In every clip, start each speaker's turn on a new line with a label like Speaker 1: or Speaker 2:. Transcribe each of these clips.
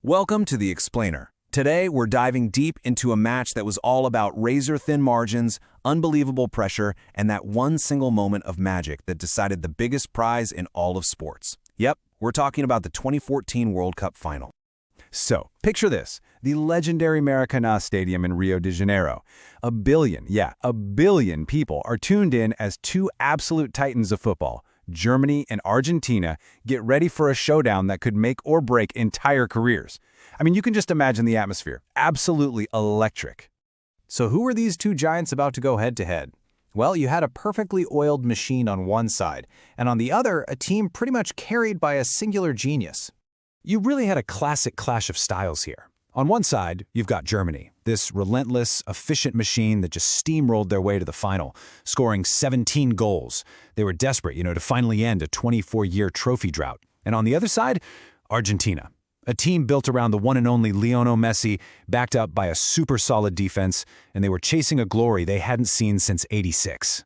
Speaker 1: Welcome to The Explainer. Today, we're diving deep into a match that was all about razor-thin margins, unbelievable pressure, and that one single moment of magic that decided the biggest prize in all of sports. Yep, we're talking about the 2014 World Cup final.
Speaker 2: So, picture this, the legendary Maracanã Stadium in Rio de Janeiro. A billion people are tuned in as two absolute titans of football, Germany and Argentina, get ready for a showdown that could make or break entire careers. I mean, you can just imagine the atmosphere. Absolutely electric.
Speaker 3: So who were these two giants about to go head-to-head? Well, you had a perfectly oiled machine on one side, and on the other, a team pretty much carried by a singular genius. You really had a classic clash of styles here. On one side, you've got Germany, this relentless, efficient machine that just steamrolled their way to the final, scoring 17 goals. They were desperate, to finally end a 24-year trophy drought. And on the other side, Argentina, a team built around the one and only Lionel Messi, backed up by a super solid defense, and they were chasing a glory they hadn't seen since '86.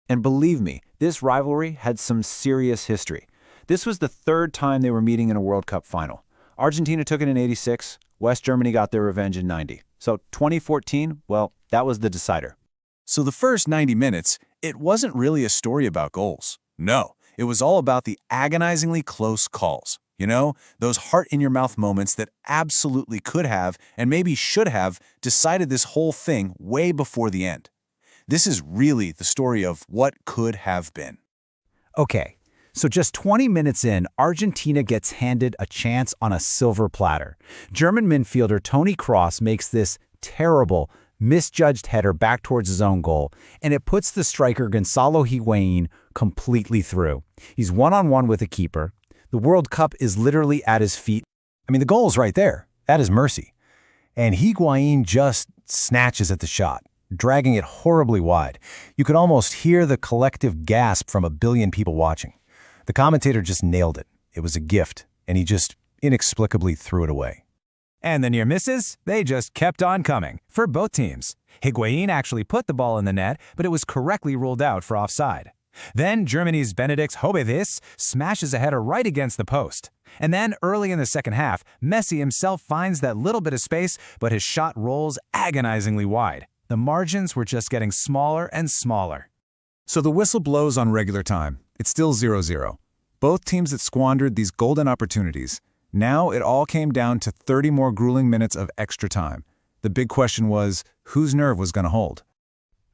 Speaker 4: And believe me, this rivalry had some serious history. This was the third time they were meeting in a World Cup final. Argentina took it in '86, West Germany got their revenge in '90. So 2014, well, that was the decider.
Speaker 1: So the first 90 minutes, it wasn't really a story about goals. No, it was all about the agonizingly close calls. Those heart-in-your-mouth moments that absolutely could have, and maybe should have, decided this whole thing way before the end. This is really the story of what could have been.
Speaker 2: Okay, so just 20 minutes in, Argentina gets handed a chance on a silver platter. German midfielder Toni Kroos makes this terrible, misjudged header back towards his own goal, and it puts the striker Gonzalo Higuaín completely through. He's one-on-one with a keeper. The World Cup is literally at his feet. I mean, the goal's right there, at his mercy. And Higuaín just snatches at the shot, dragging it horribly wide. You could almost hear the collective gasp from a billion people watching. The commentator just nailed it. It was a gift, and he just inexplicably threw it away.
Speaker 3: And the near misses, they just kept on coming, for both teams. Higuaín actually put the ball in the net, but it was correctly ruled out for offside. Then Germany's Benedikt Höwedes smashes a header right against the post. And then, early in the second half, Messi himself finds that little bit of space, but his shot rolls agonizingly wide. The margins were just getting smaller and smaller.
Speaker 5: So the whistle blows on regular time. It's still 0-0. Both teams that squandered these golden opportunities. Now it all came down to 30 more grueling minutes of extra time. The big question was, whose nerve was going to hold?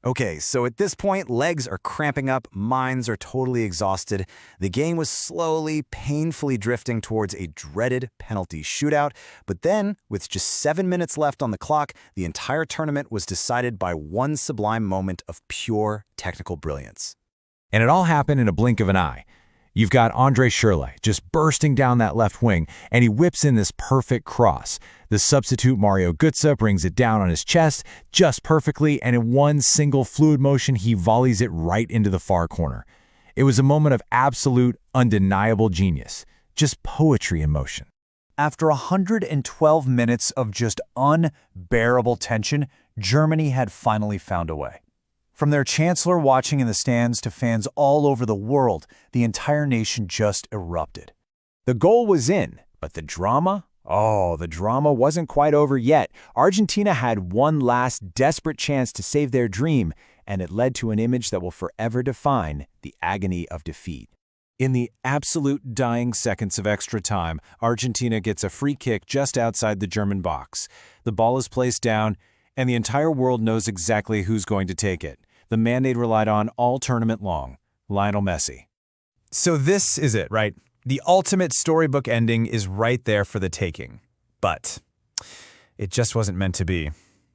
Speaker 6: Okay, so at this point, legs are cramping up, minds are totally exhausted. The game was slowly, painfully drifting towards a dreaded penalty shootout. But then, with just 7 minutes left on the clock, the entire tournament was decided by one sublime moment of pure technical brilliance.
Speaker 2: And it all happened in a blink of an eye. You've got Andre Schürrle just bursting down that left wing, and he whips in this perfect cross. The substitute Mario Götze brings it down on his chest just perfectly, and in one single fluid motion, he volleys it right into the far corner. It was a moment of absolute, undeniable genius. Just poetry in motion.
Speaker 4: After 112 minutes of just unbearable tension, Germany had finally found a way. From their chancellor watching in the stands to fans all over the world, the entire nation just erupted. The goal was in, but the drama? Oh, the drama wasn't quite over yet. Argentina had one last desperate chance to save their dream, and it led to an image that will forever define the agony of defeat.
Speaker 3: In the absolute dying seconds of extra time, Argentina gets a free kick just outside the German box. The ball is placed down, and the entire world knows exactly who's going to take it. The man they'd relied on all tournament long, Lionel Messi.
Speaker 7: So this is it, right? The ultimate storybook ending is right there for the taking. But it just wasn't meant to be.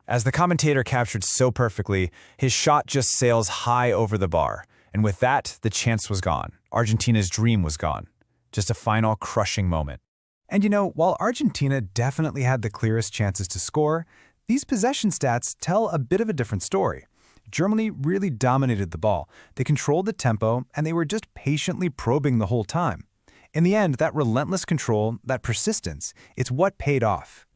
Speaker 7: As the commentator captured so perfectly, his shot just sails high over the bar. And with that, the chance was gone. Argentina's dream was gone. Just a final crushing moment. And while Argentina definitely had the clearest chances to score, these possession stats tell a bit of a different story. Germany really dominated the ball. They controlled the tempo, and they were just patiently probing the whole time. In the end, that relentless control, that persistence, it's what paid off.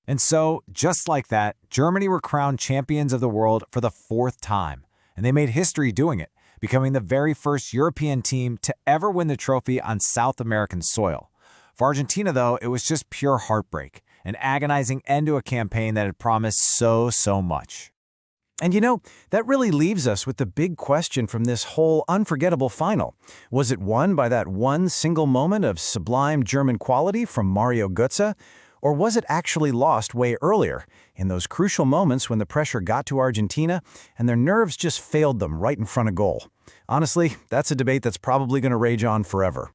Speaker 3: And so, just like that, Germany were crowned champions of the world for the fourth time. And they made history doing it, becoming the very first European team to ever win the trophy on South American soil. For Argentina, though, it was just pure heartbreak.
Speaker 2: an agonizing end to a campaign that had promised so much.
Speaker 3: And that really leaves us with the big question from this whole unforgettable final. Was it won by that one single moment of sublime German quality from Mario Götze? Or was it actually lost way earlier, in those crucial moments when the pressure got to Argentina and their nerves just failed them right in front of goal? Honestly, that's a debate that's probably going to rage on forever.